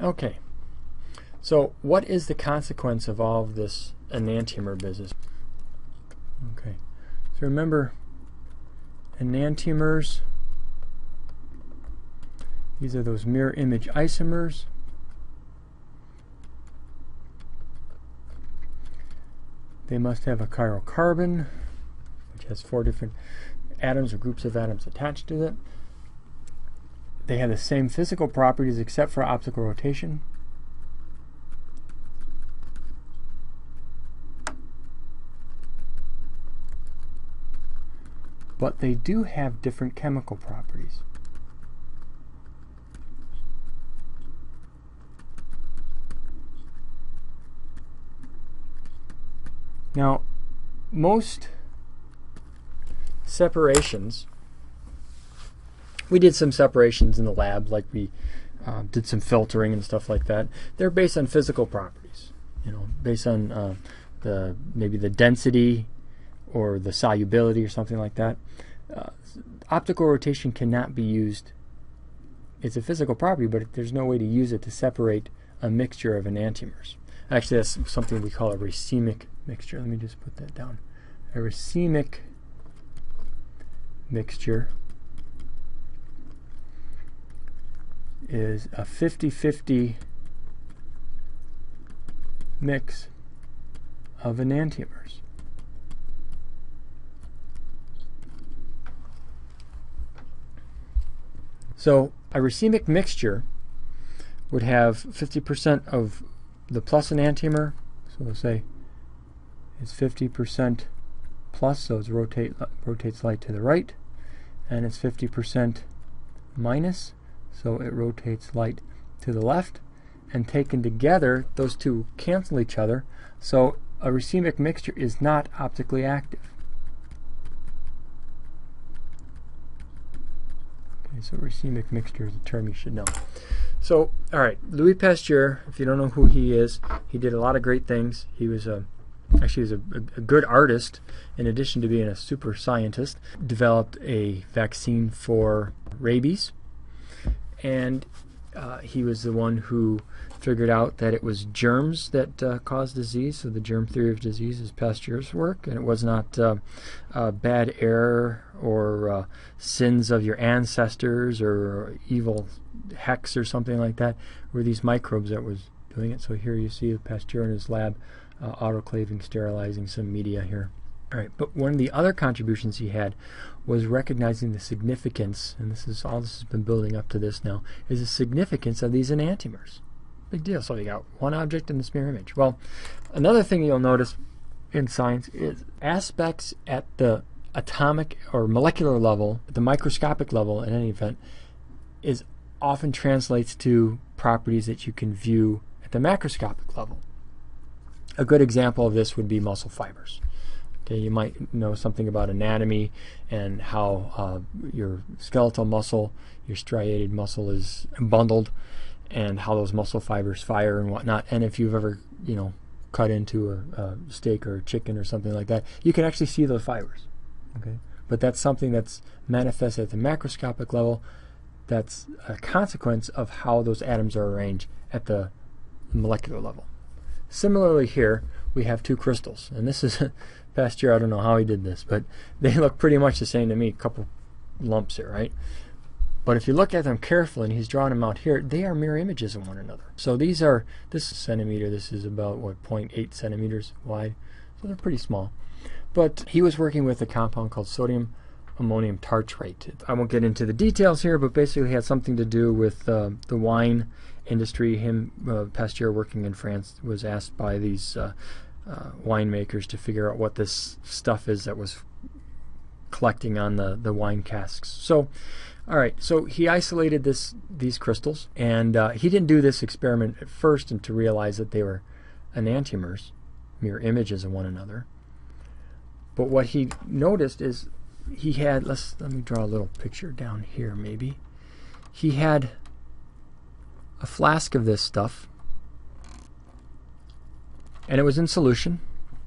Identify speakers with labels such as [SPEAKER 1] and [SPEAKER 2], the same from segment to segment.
[SPEAKER 1] Okay, so what is the consequence of all of this enantiomer business? Okay, so remember, enantiomers, these are those mirror image isomers. They must have a chiral carbon, which has 4 different atoms or groups of atoms attached to it. They have the same physical properties except for optical rotation. But they do have different chemical properties. Now, most separations, we did some separations in the lab, like we did some filtering and stuff like that. They're based on physical properties, based on maybe the density or the solubility or something like that. Optical rotation cannot be used. It's a physical property, but there's no way to use it to separate a mixture of enantiomers. Actually, that's something we call a racemic mixture. Let me just put that down. A racemic mixture is a 50-50 mix of enantiomers. So a racemic mixture would have 50% of the plus enantiomer, so we'll say it's 50% plus, so it rotates light to the right, and it's 50% minus, so it rotates light to the left, and taken together, those two cancel each other, so a racemic mixture is not optically active. Okay, so racemic mixture is a term you should know. So, all right, Louis Pasteur, if you don't know who he is, he did a lot of great things. He was actually he was a good artist, in addition to being a super scientist. Developed a vaccine for rabies, and he was the one who figured out that it was germs that cause disease. So the germ theory of disease is Pasteur's work, and it was not bad air or sins of your ancestors or evil hex or something like that. It were these microbes that was doing it. So here you see Pasteur in his lab autoclaving, sterilizing some media here. All right, but one of the other contributions he had was recognizing the significance, and this has been building up to this now, is the significance of these enantiomers. Big deal. So you got one object in this mirror image. Well, another thing you'll notice in science is aspects at the atomic or molecular level, at the microscopic level in any event, is often translates to properties that you can view at the macroscopic level. A good example of this would be muscle fibers. Okay, you might know something about anatomy and how your skeletal muscle, your striated muscle is bundled, and how those muscle fibers fire and whatnot. And if you've ever, cut into a steak or a chicken or something like that, you can actually see those fibers. Okay, but that's something that's manifested at the macroscopic level. That's a consequence of how those atoms are arranged at the molecular level. Similarly here, we have two crystals, and this is Pasteur. I don't know how he did this, but they look pretty much the same to me. A couple lumps here, right? But if you look at them carefully, and he's drawing them out here, they are mirror images of one another. So this is centimeter. This is about 0.8 centimeters wide, so they're pretty small. But he was working with a compound called sodium ammonium tartrate. I won't get into the details here, but basically it had something to do with the wine industry. Pasteur, working in France, was asked by these winemakers to figure out what this stuff is that was collecting on the wine casks. So, all right, so he isolated these crystals, and he didn't do this experiment at first and to realize that they were enantiomers, mirror images of one another. But what he noticed is he had, let me draw a little picture down here maybe. He had a flask of this stuff, and it was in solution.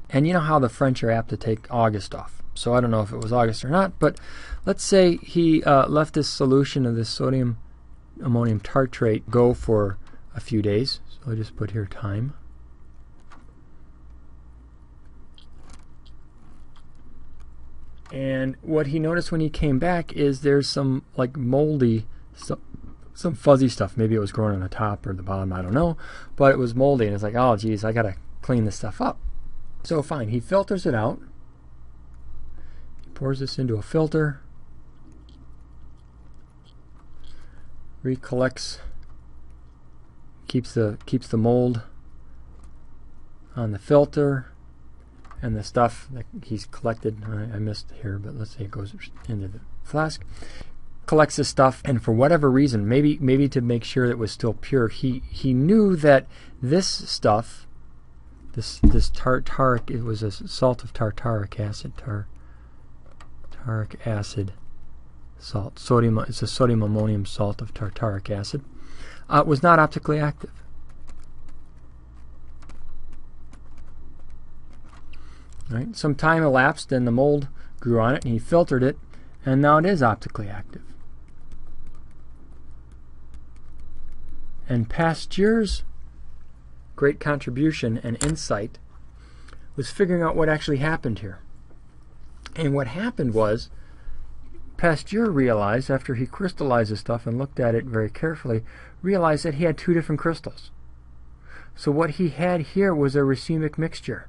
[SPEAKER 1] And you know how the French are apt to take August off. So I don't know if it was August or not, but let's say he left this solution of this sodium ammonium tartrate go for a few days. So I'll just put here time. And what he noticed when he came back is there's some like moldy, some fuzzy stuff. Maybe it was growing on the top or the bottom, I don't know. But it was moldy, and it's like, oh geez, I gotta clean this stuff up. So fine, he filters it out. He pours this into a filter. Recollects, keeps the mold on the filter, and the stuff that he's collected, I missed here, but let's say it goes into the flask. Collects this stuff, and for whatever reason, maybe to make sure that it was still pure, he knew that this stuff, this tartaric, it was a salt of tartaric acid, tartaric acid salt, sodium. It's a sodium ammonium salt of tartaric acid. Was not optically active. Right? Some time elapsed, and the mold grew on it, and he filtered it, and now it is optically active. And Pasteur's great contribution and insight was figuring out what actually happened here. And what happened was, Pasteur realized, after he crystallized the stuff and looked at it very carefully, realized that he had two different crystals. So what he had here was a racemic mixture.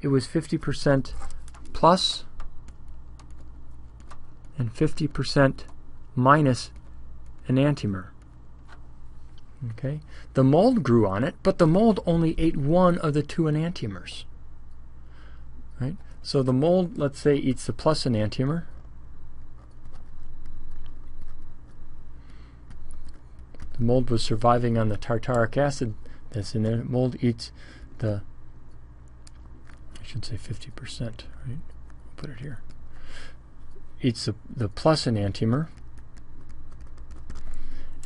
[SPEAKER 1] It was 50% plus and 50% minus enantiomer. Okay? The mold grew on it, but the mold only ate one of the two enantiomers. Right? So the mold, let's say, eats the plus enantiomer. The mold was surviving on the tartaric acid that's in there. The mold eats the, I should say 50%, right? I'll put it here. Eats the plus enantiomer.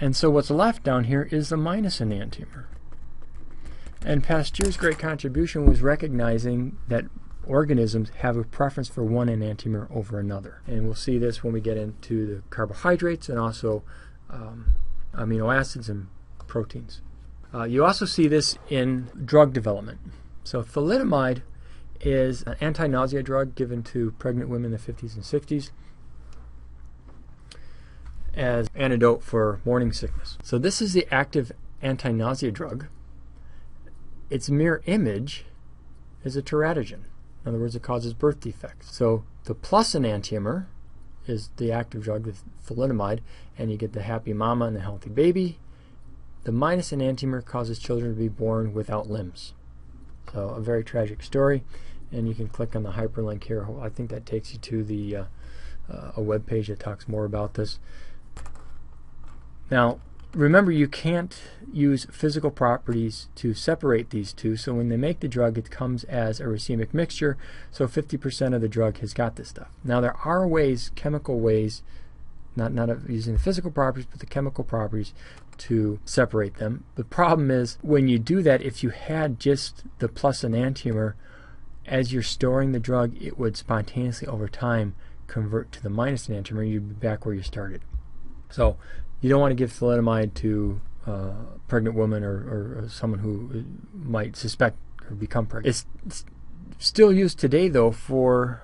[SPEAKER 1] And so what's left down here is the minus enantiomer. And Pasteur's great contribution was recognizing that organisms have a preference for one enantiomer over another. And we'll see this when we get into the carbohydrates and also amino acids and proteins. You also see this in drug development. So thalidomide is an anti-nausea drug given to pregnant women in the 50s and 60s as antidote for morning sickness. So this is the active anti-nausea drug. Its mirror image is a teratogen. In other words, it causes birth defects. So the plus enantiomer is the active drug with thalidomide, and you get the happy mama and the healthy baby. The minus enantiomer causes children to be born without limbs. So a very tragic story, and you can click on the hyperlink here. I think that takes you to the a web page that talks more about this. Now, remember, you can't use physical properties to separate these two, so when they make the drug, it comes as a racemic mixture, so 50% of the drug has got this stuff. Now, there are ways, chemical ways, not using the physical properties, but the chemical properties to separate them. The problem is, when you do that, if you had just the plus enantiomer, as you're storing the drug, it would spontaneously, over time, convert to the minus enantiomer, and you'd be back where you started. So, you don't want to give thalidomide to a pregnant woman or someone who might suspect or become pregnant. It's still used today, though, for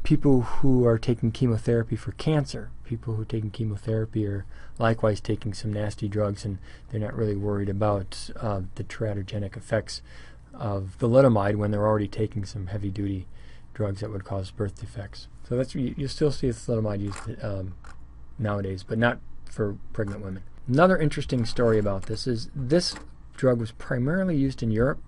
[SPEAKER 1] people who are taking chemotherapy for cancer. People who are taking chemotherapy are likewise taking some nasty drugs, and they're not really worried about the teratogenic effects of thalidomide when they're already taking some heavy-duty drugs that would cause birth defects. So that's you still see thalidomide used nowadays, but not for pregnant women. Another interesting story about this is this drug was primarily used in Europe,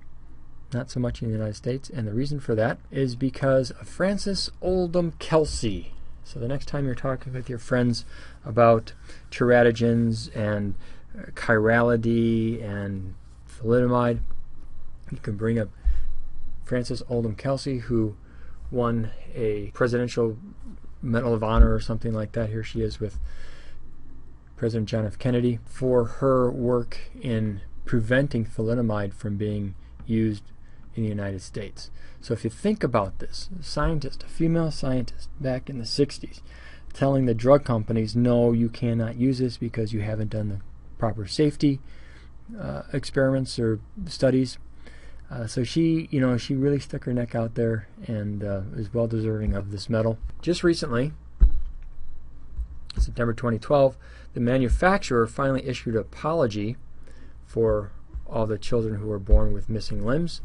[SPEAKER 1] not so much in the United States, and the reason for that is because of Francis Oldham Kelsey. So the next time you're talking with your friends about teratogens and chirality and thalidomide, you can bring up Francis Oldham Kelsey, who won a Presidential Medal of Honor or something like that. Here she is with President John F. Kennedy for her work in preventing thalidomide from being used in the United States. So if you think about this, a scientist, a female scientist back in the 60s, telling the drug companies, no, you cannot use this because you haven't done the proper safety experiments or studies. So she really stuck her neck out there and is well deserving of this medal. Just recently, September 2012, the manufacturer finally issued an apology for all the children who were born with missing limbs.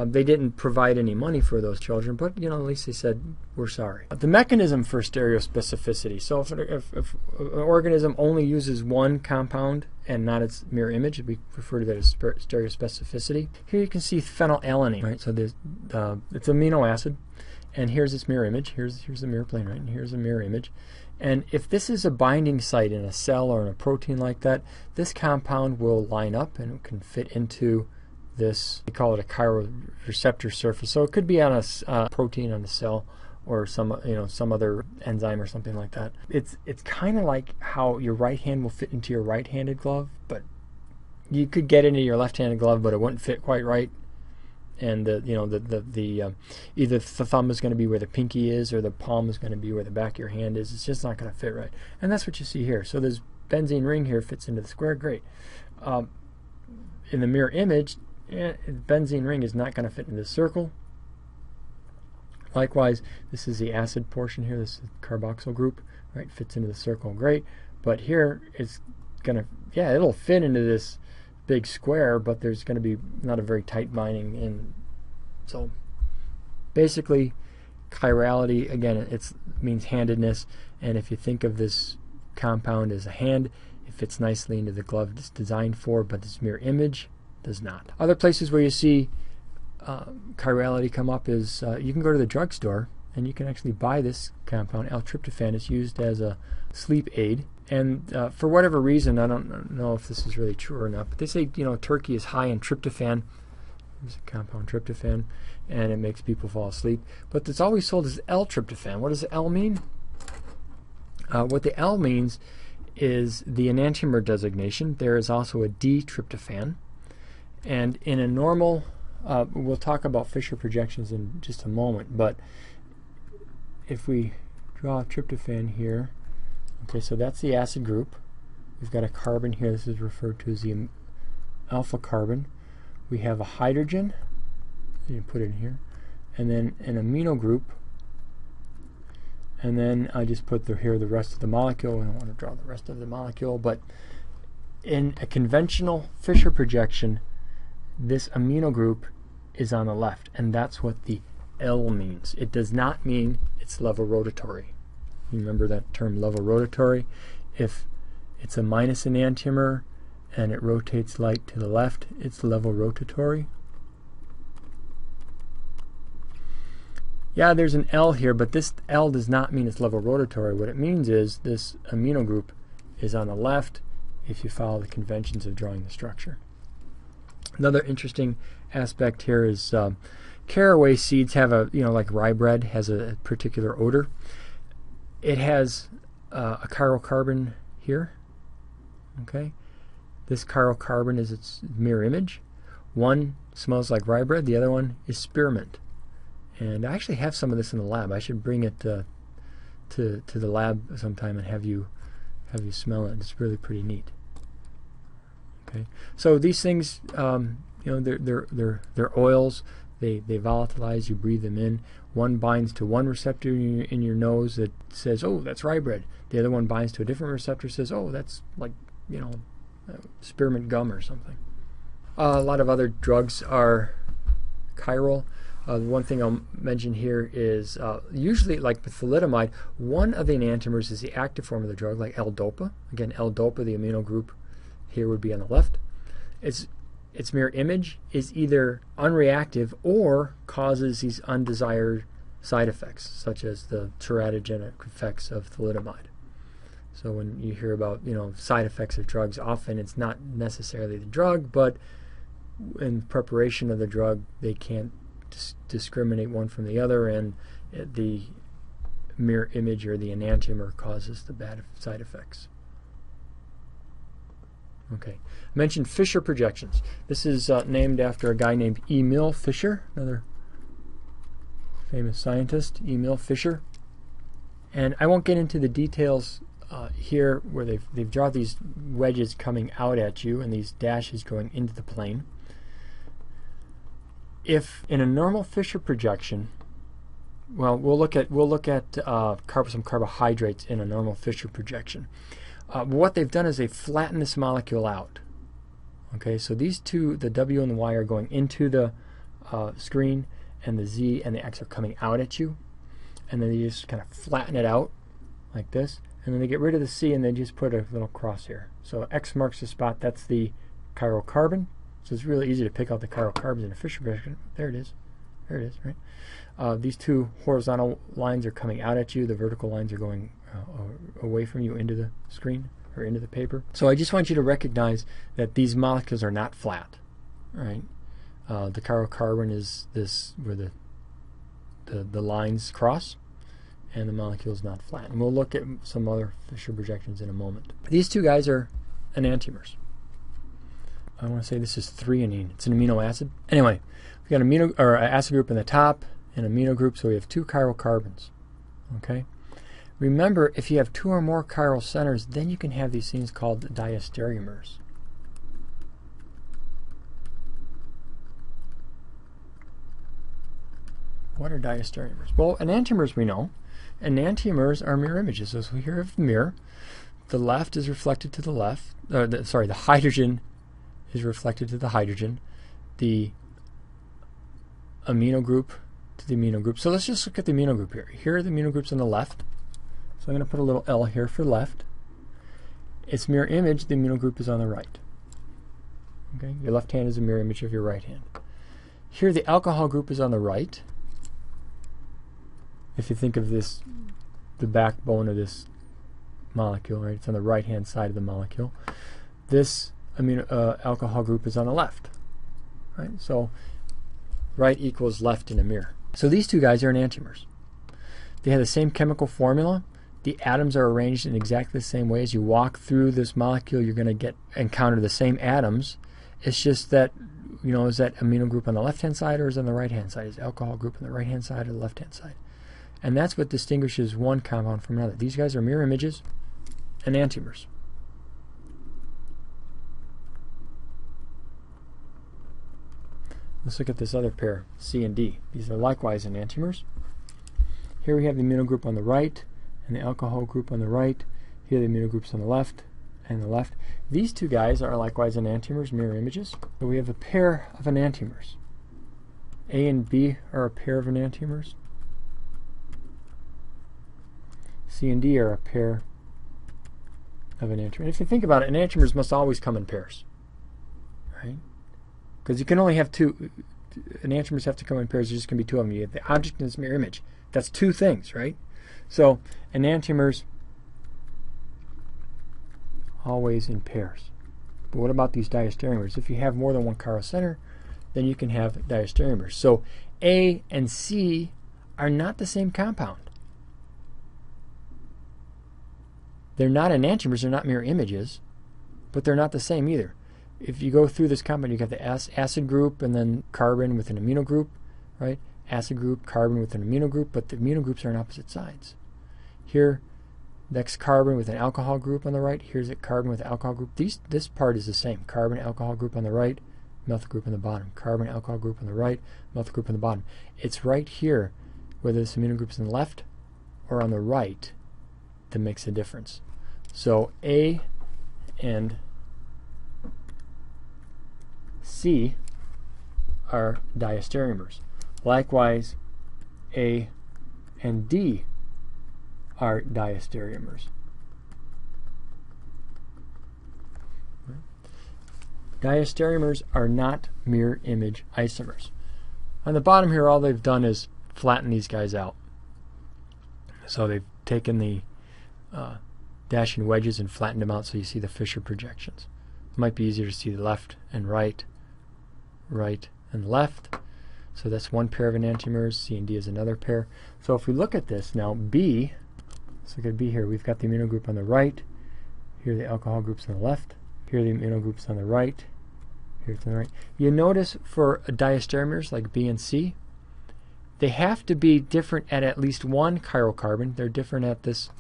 [SPEAKER 1] They didn't provide any money for those children, but at least they said, we're sorry. The mechanism for stereospecificity. So if an organism only uses one compound and not its mirror image, we refer to that as stereospecificity. Here you can see phenylalanine, right? So there's, it's amino acid, and here's its mirror image. Here's the mirror plane, right? And here's a mirror image. And if this is a binding site in a cell or in a protein like that, this compound will line up and it can fit into this, we call it a chiral receptor surface. So it could be on a protein on the cell or some other enzyme or something like that. It's kind of like how your right hand will fit into your right-handed glove, but you could get into your left-handed glove, but it wouldn't fit quite right. And either the thumb is going to be where the pinky is, or the palm is going to be where the back of your hand is. It's just not going to fit right. And that's what you see here. So this benzene ring here fits into the square. Great. In the mirror image, the benzene ring is not going to fit into the circle. Likewise, this is the acid portion here. This is the carboxyl group, right? Fits into the circle. Great. But here it's going to, it'll fit into this big square, but there's going to be not a very tight binding. And so basically, chirality, again, it means handedness. And if you think of this compound as a hand, it fits nicely into the glove it's designed for, but this mirror image does not. Other places where you see chirality come up is you can go to the drugstore and you can actually buy this compound, L-tryptophan. It's used as a sleep aid. And for whatever reason, I don't know if this is really true or not, but they say turkey is high in tryptophan. There's a compound tryptophan, and it makes people fall asleep. But it's always sold as L-tryptophan. What does the L mean? What the L means is the enantiomer designation. There is also a D-tryptophan. And in a normal, we'll talk about Fischer projections in just a moment, but if we draw a tryptophan here, okay, so that's the acid group. We've got a carbon here. This is referred to as the alpha carbon. We have a hydrogen. You can put it in here. And then an amino group. And then I just put here the rest of the molecule. I don't want to draw the rest of the molecule, but in a conventional Fischer projection, this amino group is on the left, and that's what the L means. It does not mean it's levorotatory. You remember that term, levorotatory? If it's a minus enantiomer and it rotates light to the left, it's levorotatory. Yeah, there's an L here, but this L does not mean it's levorotatory. What it means is this amino group is on the left if you follow the conventions of drawing the structure. Another interesting aspect here is caraway seeds have like rye bread has a particular odor. It has a chiral carbon here. Okay, this chiral carbon is its mirror image. One smells like rye bread. The other one is spearmint. And I actually have some of this in the lab. I should bring it to the lab sometime and have you smell it. It's really pretty neat. Okay, so these things, they're oils. They volatilize. You breathe them in. One binds to one receptor in your nose that says, "Oh, that's rye bread." The other one binds to a different receptor, says, "Oh, that's like spearmint gum or something." A lot of other drugs are chiral. The one thing I'll mention here is usually, like with thalidomide, one of the enantiomers is the active form of the drug, like L-dopa. Again, L-dopa, the amino group here would be on the left. Its mirror image is either unreactive or causes these undesired side effects, such as the teratogenic effects of thalidomide. So when you hear about side effects of drugs, often it's not necessarily the drug, but in preparation of the drug, they can't discriminate one from the other, and the mirror image or the enantiomer causes the bad side effects. Okay, I mentioned Fischer projections. This is named after a guy named Emil Fischer, another famous scientist, Emil Fischer. And I won't get into the details here where they've drawn these wedges coming out at you and these dashes going into the plane. If in a normal Fischer projection, well, we'll look at some carbohydrates in a normal Fischer projection. What they've done is they've flattened this molecule out. Okay, so these two, the W and the Y, are going into the screen, and the Z and the X are coming out at you. And then you just kind of flatten it out like this. And then they get rid of the C and they just put a little cross here. So X marks the spot. That's the chiral carbon. So it's really easy to pick out the chiral carbons in a Fischer projection. There it is. There it is, right? These two horizontal lines are coming out at you. The vertical lines are going away from you into the screen or into the paper. So I just want you to recognize that these molecules are not flat, right? The chiral carbon is this where the lines cross, and the molecule is not flat. And we'll look at some other Fischer projections in a moment. These two guys are enantiomers. I want to say this is threonine. It's an amino acid. Anyway, we've got an acid group in the top and amino group, so we have two chiral carbons. Okay. Remember, if you have two or more chiral centers, then you can have these things called diastereomers. What are diastereomers? Well, enantiomers we know. Enantiomers are mirror images. So we here have the mirror. The left is reflected to the left. The hydrogen is reflected to the hydrogen. The amino group to the amino group. So let's just look at the amino group here. Here are the amino groups on the left. So I'm going to put a little L here for left. Its mirror image, the amino group, is on the right. Okay, your left hand is a mirror image of your right hand. Here the alcohol group is on the right. If you think of this, the backbone of this molecule, right? It's on the right-hand side of the molecule. This alcohol group is on the left, right? So right equals left in a mirror. So these two guys are enantiomers. They have the same chemical formula. The atoms are arranged in exactly the same way. As you walk through this molecule, you're going to encounter the same atoms. It's just that, is that amino group on the left-hand side or is it on the right-hand side? Is the alcohol group on the right-hand side or the left-hand side? And that's what distinguishes one compound from another. These guys are mirror images, enantiomers. Let's look at this other pair, C and D. These are likewise enantiomers. Here we have the amino group on the right and the alcohol group on the right. Here the amino groups on the left and the left. These two guys are likewise enantiomers, mirror images. So we have a pair of enantiomers. A and B are a pair of enantiomers. C and D are a pair of enantiomers. And if you think about it, enantiomers must always come in pairs, right? Because you can only have two. Enantiomers have to come in pairs. There's just going to be two of them. You have the object and its mirror image. That's two things, right? So enantiomers always in pairs. But what about these diastereomers? If you have more than one chiral center, then you can have diastereomers. So A and C are not the same compound. They're not enantiomers, they're not mirror images, but they're not the same either. If you go through this compound, you got the acid group and then carbon with an amino group, right? Acid group, carbon with an amino group, but the amino groups are on opposite sides. Here, next carbon with an alcohol group on the right. Here's a carbon with an alcohol group. This part is the same. Carbon, alcohol group on the right, methyl group on the bottom. Carbon, alcohol group on the right, methyl group on the bottom. It's right here, whether this amino group is on the left or on the right, that makes a difference. So A and C are diastereomers. Likewise, A and D are diastereomers. Diastereomers are not mirror image isomers. On the bottom here, all they've done is flatten these guys out. So they've taken the dashing wedges and flattened them out so you see the Fischer projections. It might be easier to see the left and right, right and left. So that's one pair of enantiomers. C and D is another pair. So if we look at this now, B, let's look at B here. We've got the amino group on the right. Here are the alcohol groups on the left. Here are the amino groups on the right. Here to the right. You notice for diastereomers like B and C, they have to be different at least one chiral carbon. They're different at this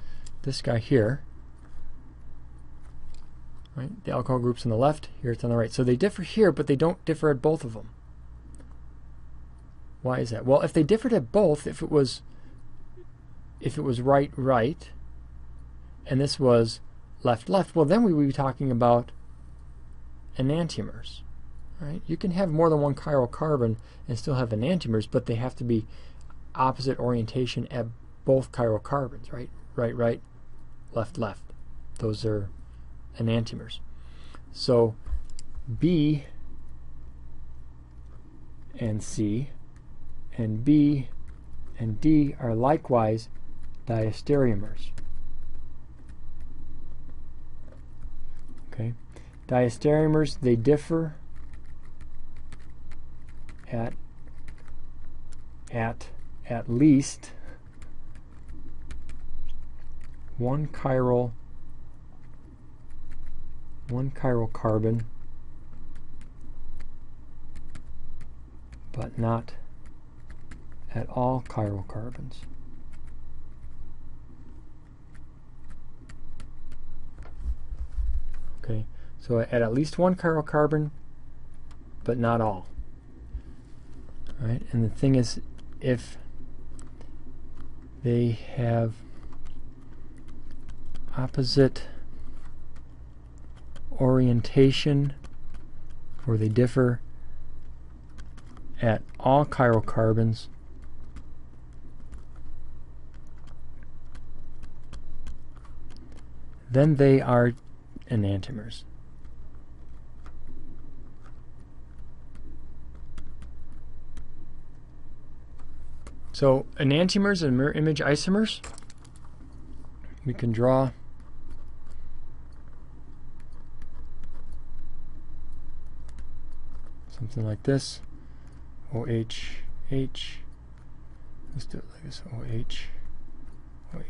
[SPEAKER 1] guy here. Right? The alcohol group's on the left, here it's on the right. So they differ here, but they don't differ at both of them. Why is that? Well, if they differed at both, if it was right, right, and this was left, left, well, then we would be talking about enantiomers. Right? You can have more than one chiral carbon and still have enantiomers, but they have to be opposite orientation at both chiral carbons, right? Right, right, left, left. Those are enantiomers. So B and C and B and D are likewise diastereomers. Okay? Diastereomers, they differ at least one chiral carbon, but not at all chiral carbons. Okay, so at least one chiral carbon, but not all. Right? And the thing is, if they have opposite orientation, or they differ at all chiral carbons, then they are enantiomers. So enantiomers and mirror image isomers, we can draw something like this. OH, H. Let's do it like this. OH, OH.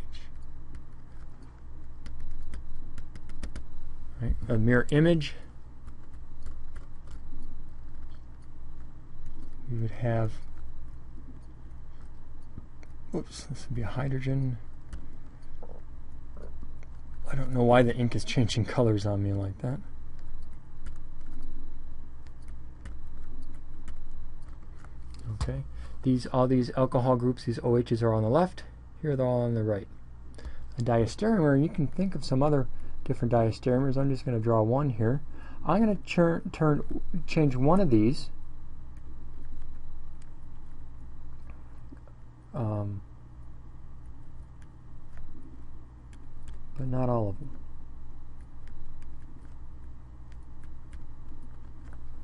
[SPEAKER 1] Right. A mirror image, we would have, whoops, this would be a hydrogen. I don't know why the ink is changing colors on me like that. Okay, all these alcohol groups, these OHs are on the left. Here they're all on the right. A diastereomer, you can think of some other different diastereomers. I'm just going to draw one here. I'm going to change one of these. But not all of them.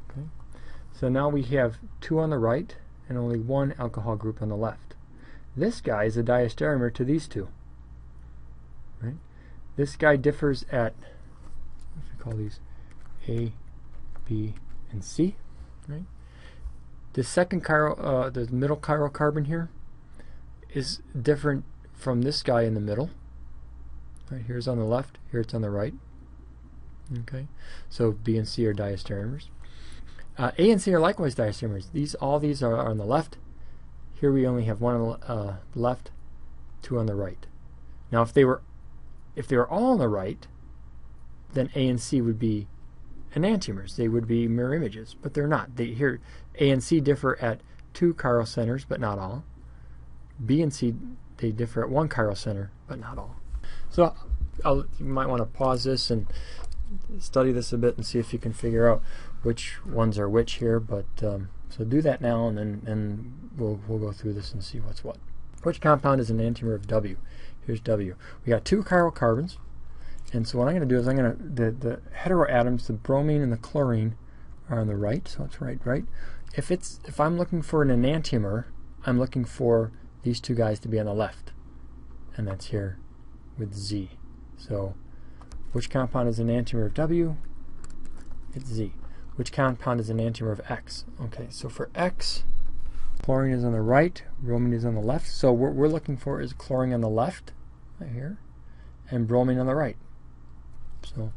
[SPEAKER 1] Okay. So now we have two on the right and only one alcohol group on the left. This guy is a diastereomer to these two. Right? This guy differs at, what should we call these? A, B, and C. Right? The second chiral, the middle chiral carbon here is different from this guy in the middle. Right, here's on the left, here it's on the right. Okay, so B and C are diastereomers. A and C are likewise diastereomers. All these are on the left. Here we only have one on the left, two on the right. Now, if they were all on the right, then A and C would be enantiomers. They would be mirror images, but they're not. Here, A and C differ at two chiral centers, but not all. B and C, they differ at one chiral center, but not all. So you might want to pause this and study this a bit and see if you can figure out which ones are which here. But so do that now, and then we'll go through this and see what's what. Which compound is an enantiomer of W? Here's W. We got two chiral carbons, and so what I'm going to do is I'm going to the heteroatoms, the bromine and the chlorine, are on the right. So it's right, right. If I'm looking for an enantiomer, I'm looking for these two guys to be on the left, and that's here with Z. So which compound is an enantiomer of W? It's Z. Which compound is an enantiomer of X? Okay, so for X, chlorine is on the right, bromine is on the left. So what we're looking for is chlorine on the left, right here, and bromine on the right. So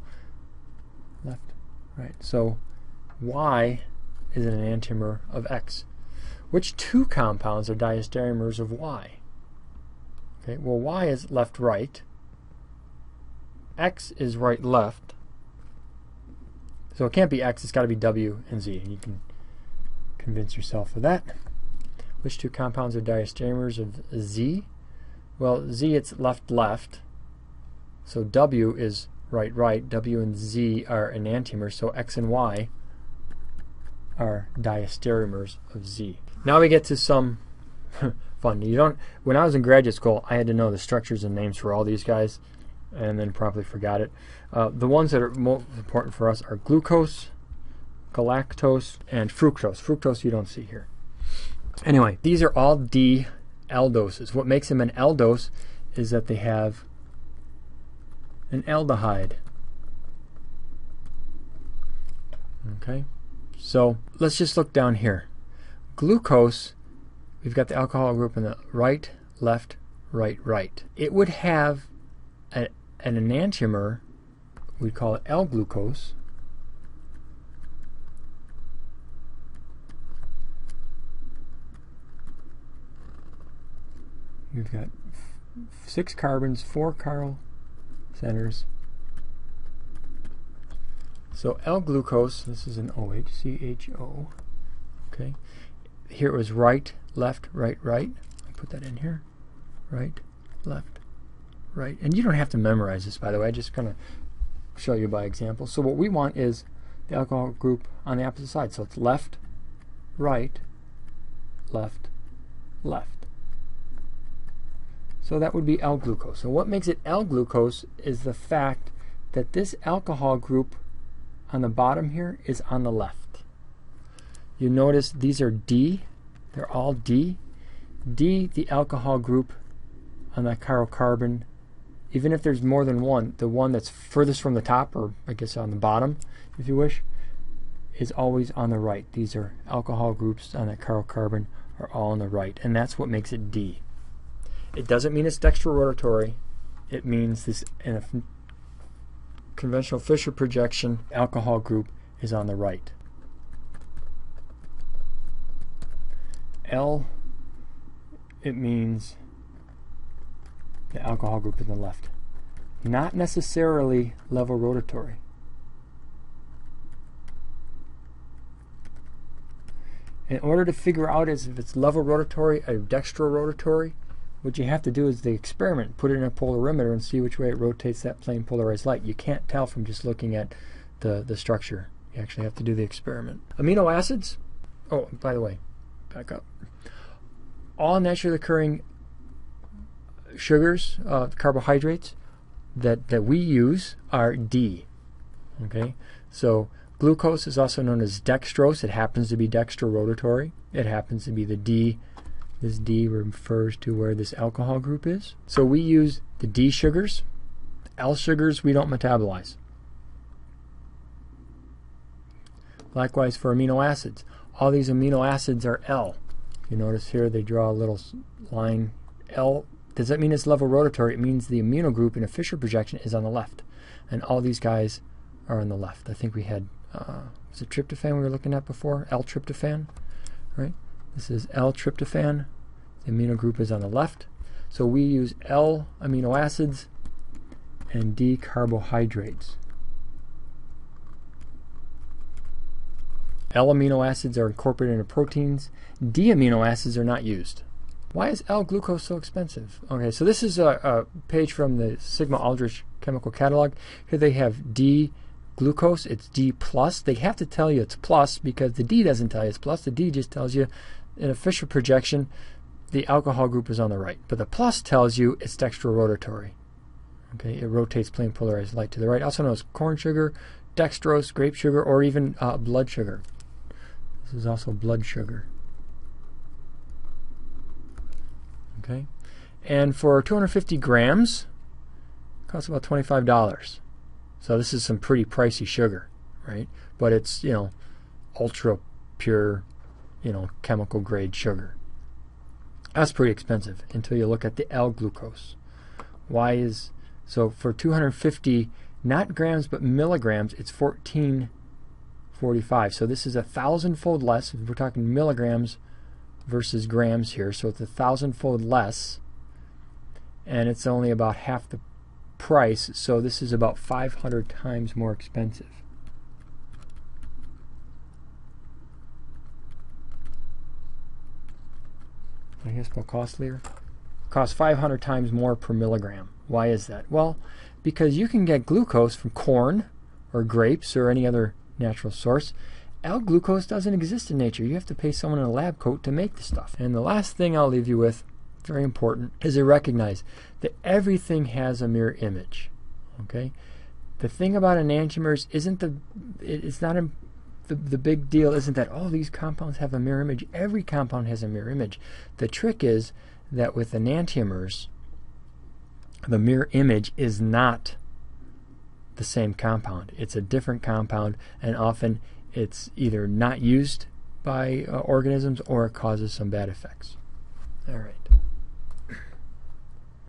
[SPEAKER 1] left, right. So Y is an enantiomer of X. Which two compounds are diastereomers of Y? Okay, well, Y is left-right. X is right-left. So it can't be X, it's got to be W and Z. And you can convince yourself of that. Which two compounds are diastereomers of Z? Well, Z, it's left-left. So W is right-right. W and Z are enantiomers. So X and Y are diastereomers of Z. Now we get to some fun. When I was in graduate school, I had to know the structures and names for all these guys, and then probably forgot it. The ones that are most important for us are glucose, galactose, and fructose. Fructose you don't see here. Anyway, these are all D-aldoses. What makes them an aldose is that they have an aldehyde. Okay, so let's just look down here. Glucose, we've got the alcohol group in the right, left, right, right. It would have an enantiomer, we call it L-glucose. We've got 6 carbons, 4 chiral centers. So L-glucose, this is an OH, CHO. Okay. Here it was right, left, right, right. I'll put that in here. Right, left, right. And you don't have to memorize this, by the way. I just kind of show you by example. So what we want is the alcohol group on the opposite side. So it's left, right, left, left. So that would be L-glucose. So what makes it L-glucose is the fact that this alcohol group on the bottom here is on the left. You notice these are D. They're all D. D, the alcohol group on that chiral carbon, even if there's more than one, the one that's furthest from the top, or I guess on the bottom, if you wish, is always on the right. These are alcohol groups on that chiral carbon are all on the right, and that's what makes it D. It doesn't mean it's dextrorotatory. It means this, in a conventional Fischer projection, alcohol group is on the right. L, it means the alcohol group in the left. Not necessarily level rotatory. In order to figure out if it's level rotatory or dextrorotatory, what you have to do is the experiment, put it in a polarimeter and see which way it rotates that plane polarized light. You can't tell from just looking at the structure. You actually have to do the experiment. Amino acids, oh, by the way, back up. All naturally occurring sugars, carbohydrates that we use are D. Okay, so glucose is also known as dextrose. It happens to be dextrorotatory. It happens to be the D. This D refers to where this alcohol group is. So we use the D sugars. L sugars we don't metabolize. Likewise for amino acids. All these amino acids are L. You notice here they draw a little line L. Does that mean it's level rotatory? It means the amino group in a Fischer projection is on the left. And all these guys are on the left. I think we had, was it tryptophan we were looking at before? L-tryptophan, right? This is L-tryptophan. The amino group is on the left. So we use L amino acids and D carbohydrates. L amino acids are incorporated into proteins. D amino acids are not used. Why is L-glucose so expensive? Okay, so this is a page from the Sigma Aldrich chemical catalog. Here they have D-glucose. It's D plus. They have to tell you it's plus because the D doesn't tell you it's plus. The D just tells you in a Fischer projection the alcohol group is on the right. But the plus tells you it's dextrorotatory. Okay, it rotates plane polarized light to the right. Also known as corn sugar, dextrose, grape sugar, or even blood sugar. This is also blood sugar. Okay, and for 250 grams, it costs about $25. So this is some pretty pricey sugar, right? But it's, you know, ultra pure, you know, chemical grade sugar. That's pretty expensive until you look at the L-glucose. Why is, so for 250, not grams but milligrams, it's $14.45. So this is 1,000-fold less. We're talking milligrams versus grams here, so it's 1,000-fold less, and it's only about half the price, so this is about 500 times more expensive. Did I hear spell costlier? Costs 500 times more per milligram. Why is that? Well, because you can get glucose from corn or grapes or any other natural source. L-glucose doesn't exist in nature. You have to pay someone in a lab coat to make the stuff. And the last thing I'll leave you with, very important, is to recognize that everything has a mirror image. Okay? The thing about enantiomers isn't the big deal isn't that all these compounds have a mirror image. Every compound has a mirror image. The trick is that with enantiomers, the mirror image is not the same compound. It's a different compound, and often it's either not used by organisms or it causes some bad effects. All right.